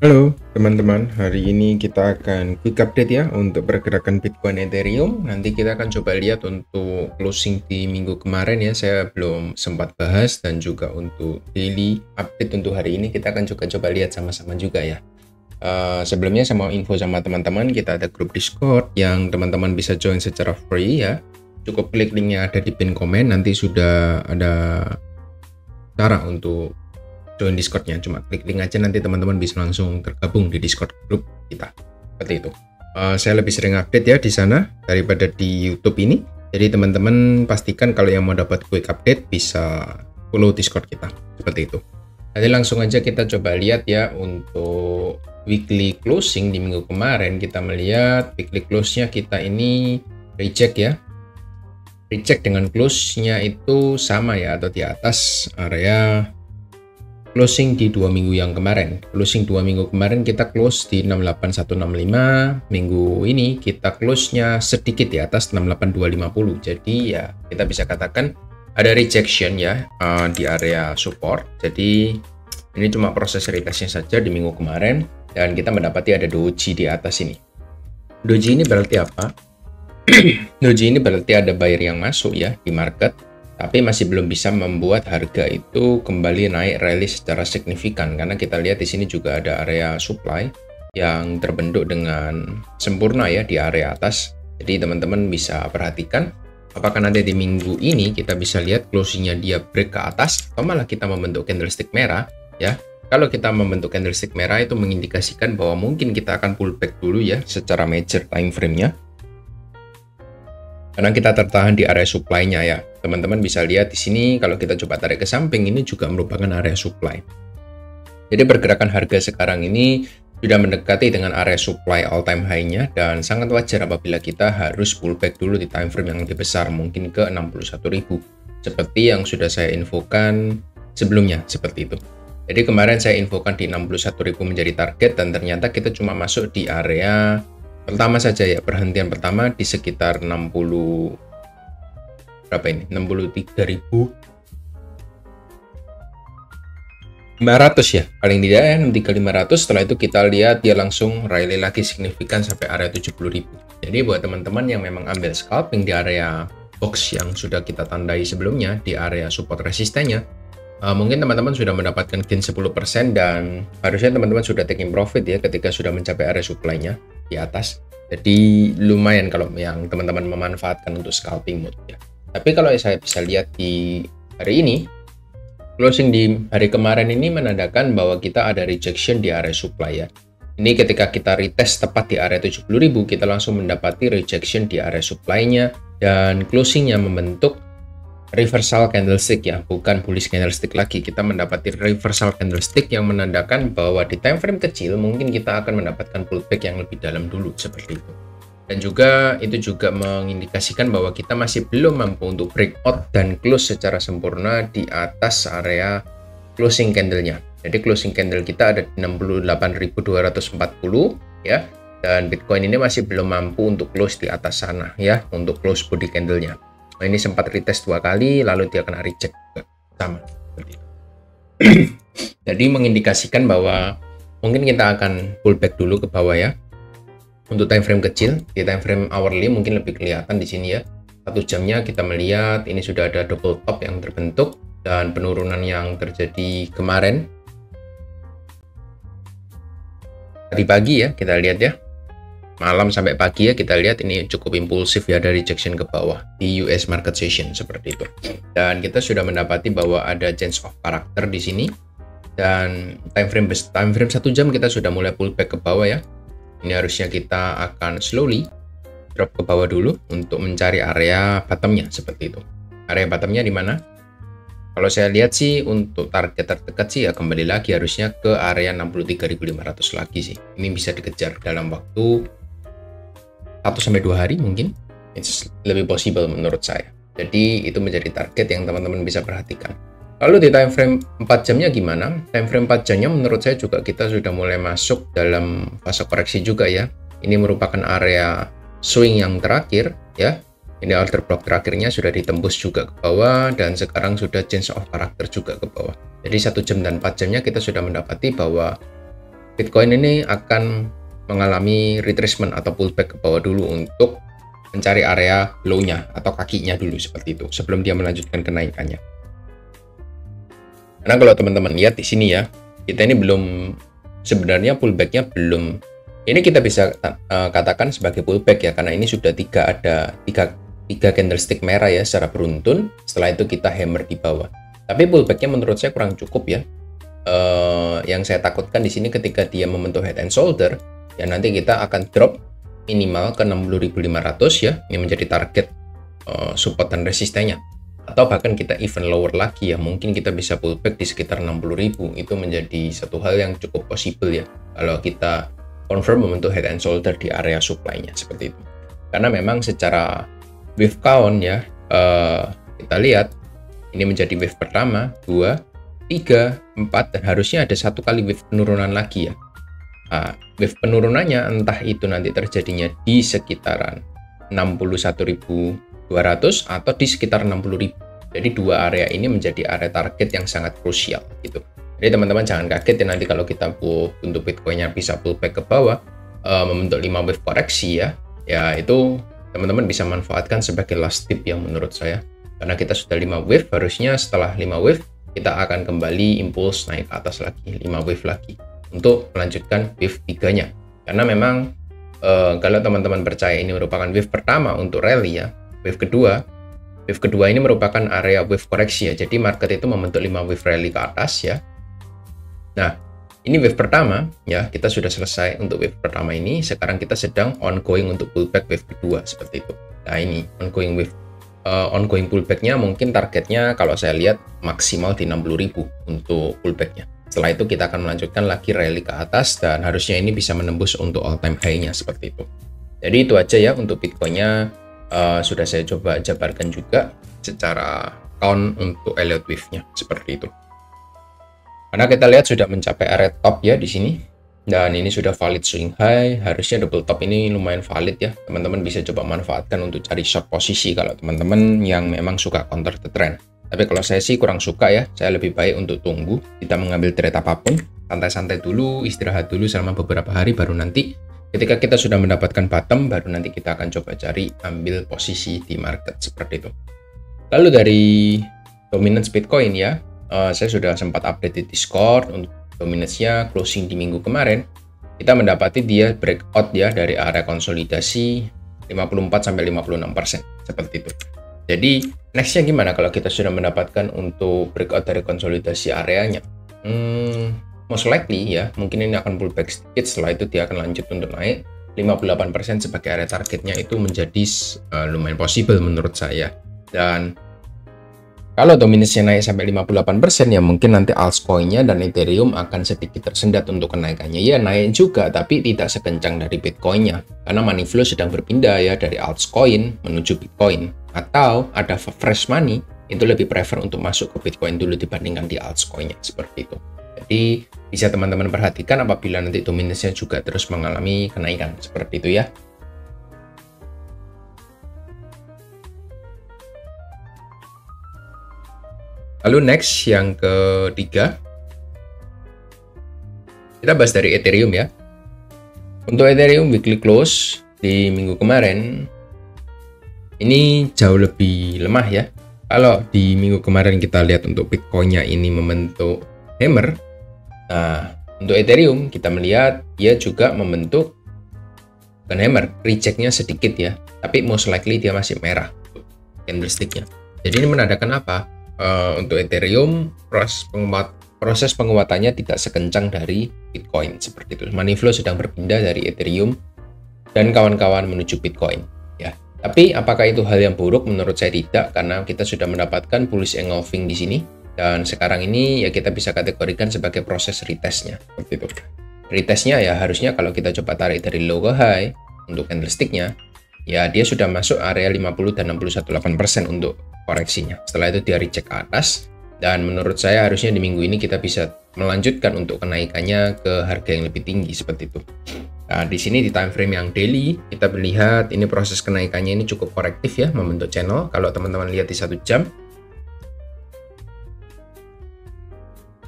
Halo teman-teman, hari ini kita akan quick update ya untuk pergerakan Bitcoin Ethereum. Nanti kita akan coba lihat untuk closing di minggu kemarin ya, saya belum sempat bahas, dan juga untuk daily update untuk hari ini kita akan juga coba lihat sama-sama juga ya. Sebelumnya saya mau info sama teman-teman, kita ada grup Discord yang teman-teman bisa join secara free ya. Cukup klik linknya ada di pin komen, nanti sudah ada cara untuk join Discordnya, cuma klik link aja, nanti teman-teman bisa langsung tergabung di Discord grup kita. Seperti itu. Saya lebih sering update ya di sana daripada di YouTube ini. Jadi teman-teman pastikan kalau yang mau dapat quick update bisa follow Discord kita. Seperti itu. Nanti langsung aja kita coba lihat ya untuk weekly closing di minggu kemarin. Kita melihat weekly close-nya kita ini reject ya. Reject dengan close-nya itu sama ya, atau di atas area closing di 2 minggu yang kemarin. Closing 2 minggu kemarin kita close di 68165. Minggu ini kita close-nya sedikit di atas 68250. Jadi ya kita bisa katakan ada rejection ya di area support. Jadi ini cuma proses retestnya saja di minggu kemarin, dan kita mendapati ada doji di atas ini. Doji ini berarti apa? Doji ini berarti ada buyer yang masuk ya di market, tapi masih belum bisa membuat harga itu kembali naik rally secara signifikan, karena kita lihat di sini juga ada area supply yang terbentuk dengan sempurna ya di area atas. Jadi teman-teman bisa perhatikan apakah nanti di minggu ini kita bisa lihat closingnya dia break ke atas atau malah kita membentuk candlestick merah ya. Kalau kita membentuk candlestick merah itu mengindikasikan bahwa mungkin kita akan pullback dulu ya secara major time frame-nya, karena kita tertahan di area supply-nya ya. Teman-teman bisa lihat di sini kalau kita coba tarik ke samping, ini juga merupakan area supply. Jadi pergerakan harga sekarang ini sudah mendekati dengan area supply all time high-nya, dan sangat wajar apabila kita harus pullback dulu di time frame yang lebih besar, mungkin ke 61.000 seperti yang sudah saya infokan sebelumnya, seperti itu. Jadi kemarin saya infokan di 61.000 menjadi target, dan ternyata kita cuma masuk di area pertama saja ya, perhentian pertama di sekitar 60 berapa ini, 63.500 ya paling tidak ya, 63.500. Setelah itu kita lihat dia langsung rally lagi signifikan sampai area 70.000. Jadi buat teman-teman yang memang ambil scalping di area box yang sudah kita tandai sebelumnya di area support resistennya, mungkin teman-teman sudah mendapatkan gain 10%, dan harusnya teman-teman sudah taking profit ya ketika sudah mencapai area supply-nya di atas. Jadi lumayan kalau yang teman-teman memanfaatkan untuk scalping mode ya. Tapi kalau saya bisa lihat di hari ini, closing di hari kemarin ini menandakan bahwa kita ada rejection di area supply ya. Ini ketika kita retest tepat di area 70.000, kita langsung mendapati rejection di area supply-nya, dan closing-nya membentuk reversal candlestick ya, bukan bullish candlestick lagi. Kita mendapati reversal candlestick yang menandakan bahwa di time frame kecil mungkin kita akan mendapatkan pullback yang lebih dalam dulu, seperti itu. Dan juga itu juga mengindikasikan bahwa kita masih belum mampu untuk breakout dan close secara sempurna di atas area closing candle-nya. Jadi closing candle kita ada di 68.240 ya, dan Bitcoin ini masih belum mampu untuk close di atas sana ya, untuk close body candle-nya. Nah, ini sempat retest 2 kali, lalu dia kena reject juga, sama seperti itu. Jadi mengindikasikan bahwa mungkin kita akan pullback dulu ke bawah ya. Untuk time frame kecil, di time frame hourly mungkin lebih kelihatan di sini ya. 1 jamnya kita melihat ini sudah ada double top yang terbentuk, dan penurunan yang terjadi kemarin tadi pagi ya, kita lihat ya. Malam sampai pagi ya, kita lihat ini cukup impulsif ya, dari rejection ke bawah di US market session seperti itu. Dan kita sudah mendapati bahwa ada change of character di sini, dan time frame 1 jam kita sudah mulai pullback ke bawah ya. Ini harusnya kita akan slowly drop ke bawah dulu untuk mencari area bottomnya, seperti itu. Area bottomnya di mana? Kalau saya lihat sih untuk target terdekat sih ya kembali lagi harusnya ke area 63.500 lagi sih. Ini bisa dikejar dalam waktu 1-2 hari mungkin. It's lebih possible menurut saya. Jadi itu menjadi target yang teman-teman bisa perhatikan. Lalu di time frame 4 jamnya gimana? Time frame 4 jamnya menurut saya juga kita sudah mulai masuk dalam fase koreksi juga ya. Ini merupakan area swing yang terakhir ya. Ini order block terakhirnya sudah ditembus juga ke bawah, dan sekarang sudah change of character juga ke bawah. Jadi 1 jam dan 4 jamnya kita sudah mendapati bahwa Bitcoin ini akan mengalami retracement atau pullback ke bawah dulu untuk mencari area low-nya atau kakinya dulu seperti itu sebelum dia melanjutkan kenaikannya. Karena kalau teman-teman lihat di sini ya, kita ini belum, sebenarnya pullback-nya belum, ini kita bisa katakan sebagai pullback ya, karena ini sudah tiga candlestick merah ya secara beruntun. Setelah itu kita hammer di bawah. Tapi pullback-nya menurut saya kurang cukup ya. Yang saya takutkan di sini ketika dia membentuk head and shoulder, ya nanti kita akan drop minimal ke 60.500 ya, yang menjadi target support dan resistennya. Atau bahkan kita even lower lagi ya, mungkin kita bisa pullback di sekitar 60.000. Itu menjadi satu hal yang cukup possible ya, kalau kita confirm membentuk head and shoulder di area supply-nya seperti itu. Karena memang secara wave count ya, kita lihat ini menjadi wave pertama, 2, 3, 4, dan harusnya ada satu kali wave penurunan lagi ya. Wave penurunannya entah itu nanti terjadinya di sekitaran 61.200 atau di sekitar 60.000. Jadi dua area ini menjadi area target yang sangat krusial gitu. Jadi teman-teman jangan kaget ya nanti kalau kita untuk Bitcoin-nya bisa pullback ke bawah, membentuk 5 wave koreksi ya. Ya itu teman-teman bisa manfaatkan sebagai last tip yang menurut saya. Karena kita sudah 5 wave, harusnya setelah 5 wave kita akan kembali impuls naik ke atas lagi, 5 wave lagi untuk melanjutkan wave 3-nya. Karena memang kalau teman-teman percaya ini merupakan wave pertama untuk rally ya, wave kedua ini merupakan area wave koreksi ya. Jadi market itu membentuk 5 wave rally ke atas ya. Nah, ini wave pertama ya, kita sudah selesai untuk wave pertama ini. Sekarang kita sedang ongoing untuk pullback wave kedua seperti itu. Nah, ini ongoing pullback-nya mungkin targetnya kalau saya lihat maksimal di 60.000 untuk pullback-nya. Setelah itu kita akan melanjutkan lagi rally ke atas dan harusnya ini bisa menembus untuk all time high-nya seperti itu. Jadi itu aja ya untuk Bitcoin-nya. Sudah saya coba jabarkan juga secara count untuk Elliott Wave-nya seperti itu. Karena kita lihat sudah mencapai area top ya di sini. Dan ini sudah valid swing high, harusnya double top ini lumayan valid ya. Teman-teman bisa coba manfaatkan untuk cari short posisi kalau teman-teman yang memang suka counter the trend. Tapi kalau saya sih kurang suka ya, saya lebih baik untuk tunggu, kita mengambil trade apapun, santai-santai dulu, istirahat dulu selama beberapa hari, baru nanti ketika kita sudah mendapatkan bottom, baru nanti kita akan coba cari ambil posisi di market seperti itu. Lalu dari dominance Bitcoin ya, saya sudah sempat update di Discord untuk dominance-nya closing di minggu kemarin. Kita mendapati dia breakout ya dari area konsolidasi 54-56% seperti itu. Jadi next-nya gimana kalau kita sudah mendapatkan untuk breakout dari konsolidasi areanya? Most likely ya, mungkin ini akan pullback sedikit, setelah itu dia akan lanjut untuk naik 58% sebagai area targetnya, itu menjadi lumayan possible menurut saya. Dan kalau dominasinya naik sampai 58% ya mungkin nanti altcoin-nya dan Ethereum akan sedikit tersendat untuk kenaikannya. Ya naik juga tapi tidak sekencang dari Bitcoin-nya. Karena money flow sedang berpindah ya dari altcoin menuju Bitcoin. Atau ada fresh money, itu lebih prefer untuk masuk ke Bitcoin dulu dibandingkan di altcoin-nya seperti itu. Jadi bisa teman-teman perhatikan apabila nanti dominasinya juga terus mengalami kenaikan seperti itu ya. Lalu next yang ketiga, kita bahas dari Ethereum ya. Untuk Ethereum weekly close di minggu kemarin, ini jauh lebih lemah ya. Kalau di minggu kemarin kita lihat untuk Bitcoin-nya ini membentuk hammer, nah untuk Ethereum kita melihat dia juga membentuk bukan hammer, reject-nya sedikit ya. Tapi most likely dia masih merah candlestick-nya. Jadi ini menandakan apa? Untuk Ethereum proses penguatannya tidak sekencang dari Bitcoin seperti itu. Money flow sedang berpindah dari Ethereum dan kawan-kawan menuju Bitcoin ya. Tapi apakah itu hal yang buruk? Menurut saya tidak, karena kita sudah mendapatkan bullish engulfing di sini dan sekarang ini ya kita bisa kategorikan sebagai proses retestnya seperti itu. Retestnya ya harusnya kalau kita coba tarik dari low ke high untuk candlestick-nya ya dia sudah masuk area 50 dan 61,8% untuk koreksinya. Setelah itu dia reject ke atas dan menurut saya harusnya di minggu ini kita bisa melanjutkan untuk kenaikannya ke harga yang lebih tinggi seperti itu. Nah, di sini di time frame yang daily kita melihat ini proses kenaikannya ini cukup korektif ya, membentuk channel. Kalau teman-teman lihat di 1 jam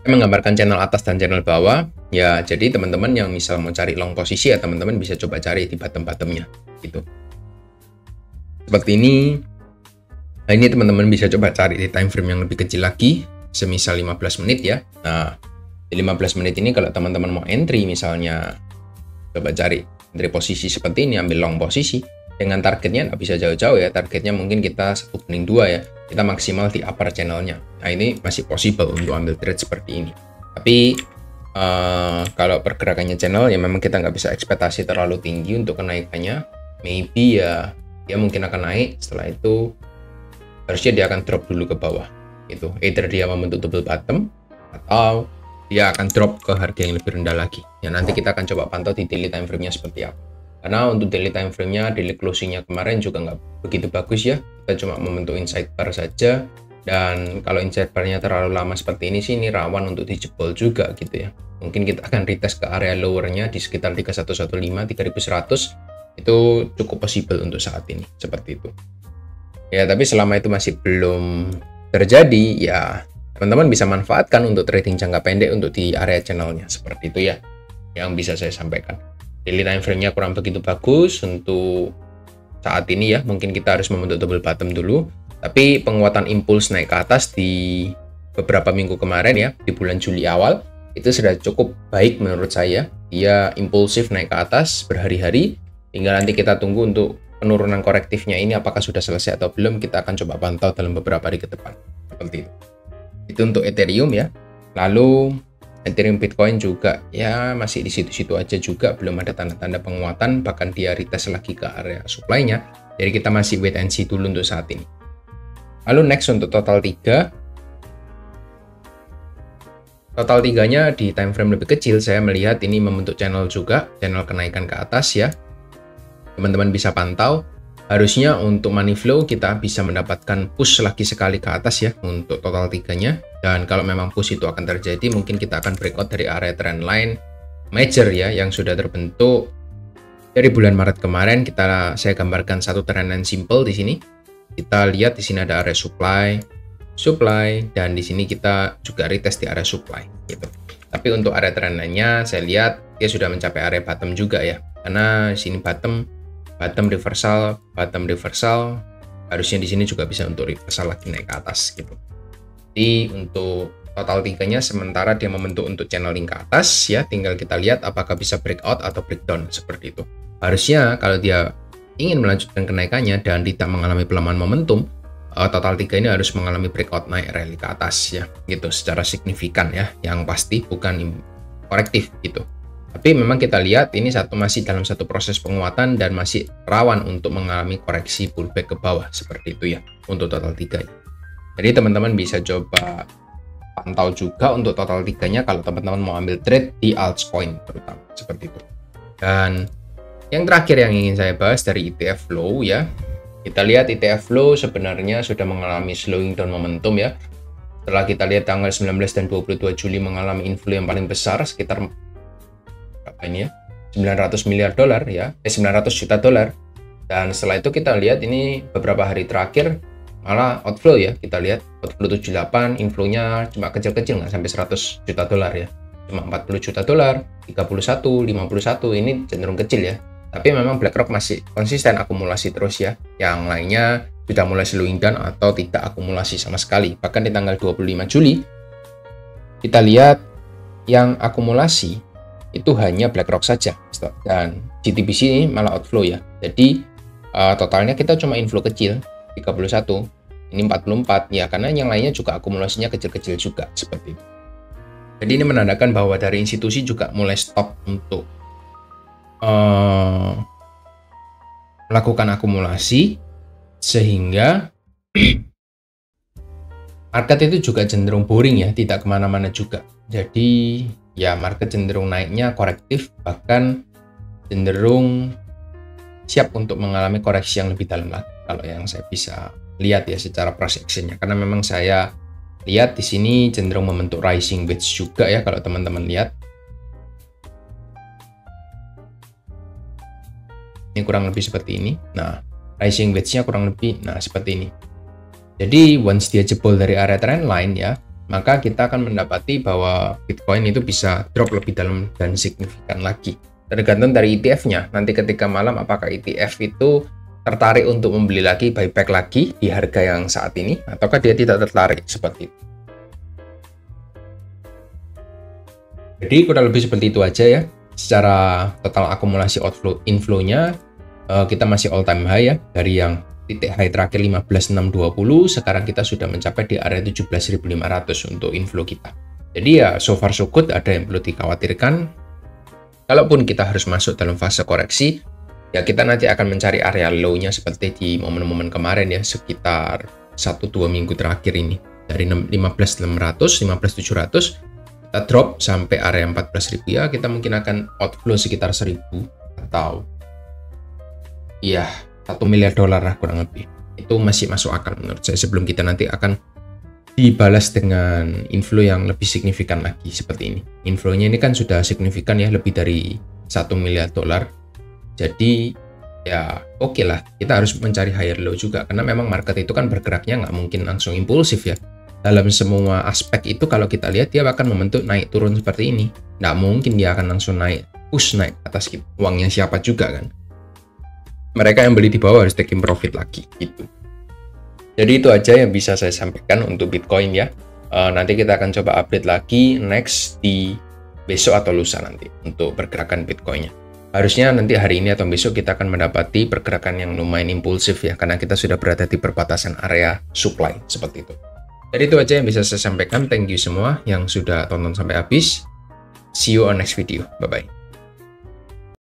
menggambarkan channel atas dan channel bawah. Ya, jadi teman-teman yang misal mau cari long posisi ya teman-teman bisa coba cari di bottom-bottomnya gitu. Seperti ini. Nah, ini teman-teman bisa coba cari di time frame yang lebih kecil lagi, semisal 15 menit ya. Nah, di 15 menit ini kalau teman-teman mau entry misalnya coba cari entry posisi seperti ini, ambil long posisi dengan targetnya nggak bisa jauh-jauh ya, targetnya mungkin kita 1/2 ya, kita maksimal di upper channelnya. Nah, ini masih possible untuk ambil trade seperti ini. Tapi kalau pergerakannya channel ya memang kita nggak bisa ekspektasi terlalu tinggi untuk kenaikannya. Maybe ya dia mungkin akan naik, setelah itu harusnya dia akan drop dulu ke bawah gitu. Either dia membentuk double bottom atau dia akan drop ke harga yang lebih rendah lagi. Ya nanti kita akan coba pantau di daily time frame-nya seperti apa. Karena untuk daily time frame-nya, daily closing-nya kemarin juga nggak begitu bagus ya. Kita cuma membentuk inside bar saja. Dan kalau inside bar-nya terlalu lama seperti ini sih, ini rawan untuk dijebol juga gitu ya. Mungkin kita akan retest ke area lower-nya di sekitar 3115, 3100. Itu cukup possible untuk saat ini, seperti itu. Ya, tapi selama itu masih belum terjadi, ya teman-teman bisa manfaatkan untuk trading jangka pendek untuk di area channelnya. Seperti itu ya, yang bisa saya sampaikan. Daily time frame-nya kurang begitu bagus untuk saat ini ya. Mungkin kita harus membentuk double bottom dulu. Tapi penguatan impuls naik ke atas di beberapa minggu kemarin ya, di bulan Juli awal, itu sudah cukup baik menurut saya. Dia impulsif naik ke atas berhari-hari, hingga nanti kita tunggu untuk penurunan korektifnya ini apakah sudah selesai atau belum, kita akan coba pantau dalam beberapa hari ke depan. Seperti itu. Itu untuk Ethereum ya. Lalu Ethereum Bitcoin juga ya masih di situ-situ aja juga, belum ada tanda-tanda penguatan, bahkan dia retest lagi ke area supply-nya. Jadi kita masih wait and see dulu untuk saat ini. Lalu next untuk total 3. Total 3-nya di time frame lebih kecil, saya melihat ini membentuk channel juga, channel kenaikan ke atas ya. Teman-teman bisa pantau. Harusnya untuk money flow kita bisa mendapatkan push lagi sekali ke atas ya untuk total 3-nya. Dan kalau memang push itu akan terjadi, mungkin kita akan breakout dari area trend line major ya yang sudah terbentuk dari bulan Maret kemarin. Saya gambarkan satu trend line simple di sini. Kita lihat di sini ada area supply, dan di sini kita juga retest di area supply gitu. Tapi untuk area trend line-nya saya lihat dia sudah mencapai area bottom juga ya. Karena di sini bottom reversal, harusnya di sini juga bisa untuk reversal lagi naik ke atas gitu. Jadi untuk total 3-nya sementara dia membentuk untuk channeling ke atas ya, tinggal kita lihat apakah bisa breakout atau breakdown seperti itu. Harusnya kalau dia ingin melanjutkan kenaikannya dan tidak mengalami pelemahan momentum, total 3 ini harus mengalami breakout naik rally ke atas ya gitu secara signifikan ya, yang pasti bukan korektif gitu. Tapi memang kita lihat ini masih dalam satu proses penguatan dan masih rawan untuk mengalami koreksi pullback ke bawah seperti itu ya untuk total 3 -nya. Jadi teman-teman bisa coba pantau juga untuk total 3-nya kalau teman-teman mau ambil trade di altcoin terutama seperti itu. Dan yang terakhir yang ingin saya bahas dari ETF flow ya. Kita lihat ETF flow sebenarnya sudah mengalami slowing down momentum ya. Setelah kita lihat tanggal 19 dan 22 Juli mengalami inflow yang paling besar sekitar berapa ini ya? 900 miliar dolar ya. 900 juta dolar. Dan setelah itu kita lihat ini beberapa hari terakhir malah outflow ya. Kita lihat outflow 78, inflow-nya cuma kecil-kecil nggak sampai 100 juta dolar ya. Cuma 40 juta dolar, 31, 51 ini cenderung kecil ya. Tapi memang BlackRock masih konsisten akumulasi terus ya. Yang lainnya sudah mulai slowing down atau tidak akumulasi sama sekali. Bahkan di tanggal 25 Juli, kita lihat yang akumulasi itu hanya BlackRock saja. Dan GTBC ini malah outflow ya. Jadi totalnya kita cuma inflow kecil, 31. Ini 44 ya, karena yang lainnya juga akumulasinya kecil-kecil juga seperti itu. Jadi ini menandakan bahwa dari institusi juga mulai stop untuk melakukan akumulasi, sehingga market itu juga cenderung boring ya, tidak kemana-mana juga. Jadi ya market cenderung naiknya korektif, bahkan cenderung siap untuk mengalami koreksi yang lebih dalam lagi kalau yang saya bisa lihat ya secara price action-nya. Karena memang saya lihat di sini cenderung membentuk rising wedge juga ya kalau teman-teman lihat. Ini kurang lebih seperti ini. Nah, rising wedge-nya kurang lebih seperti ini. Jadi once dia jebol dari area trend line ya, maka kita akan mendapati bahwa Bitcoin itu bisa drop lebih dalam dan signifikan lagi. Tergantung dari ETF-nya. Nanti ketika malam apakah ETF itu tertarik untuk membeli lagi, buyback lagi di harga yang saat ini, ataukah dia tidak tertarik seperti itu. Jadi kurang lebih seperti itu aja ya. Secara total akumulasi outflow inflow-nya kita masih all time high ya, dari yang titik high terakhir 15.620, sekarang kita sudah mencapai di area 17.500 untuk inflow kita. Jadi ya so far so good, ada yang perlu dikhawatirkan. Kalaupun kita harus masuk dalam fase koreksi, ya kita nanti akan mencari area low-nya seperti di momen-momen kemarin ya, sekitar 1-2 minggu terakhir ini. Dari 15.600, 15.700, kita drop sampai area 14.000 ya, kita mungkin akan outflow sekitar 1.000 atau ya $1 miliar lah kurang lebih. Itu masih masuk akal menurut saya, sebelum kita nanti akan dibalas dengan inflow yang lebih signifikan lagi seperti ini. Inflow-nya ini kan sudah signifikan ya, lebih dari $1 miliar. Jadi ya oke lah, kita harus mencari higher low juga, karena memang market itu kan bergeraknya nggak mungkin langsung impulsif ya. Dalam semua aspek itu kalau kita lihat dia akan membentuk naik turun seperti ini. Nggak mungkin dia akan langsung naik, push naik atas uangnya siapa juga kan. Mereka yang beli di bawah harus taking profit lagi gitu. Jadi itu aja yang bisa saya sampaikan untuk Bitcoin ya. Nanti kita akan coba update lagi next di besok atau lusa nanti untuk pergerakan Bitcoinnya. Harusnya nanti hari ini atau besok kita akan mendapati pergerakan yang lumayan impulsif ya, karena kita sudah berada di perbatasan area supply seperti itu. Jadi itu aja yang bisa saya sampaikan. Thank you semua yang sudah tonton sampai habis. See you on next video. Bye-bye.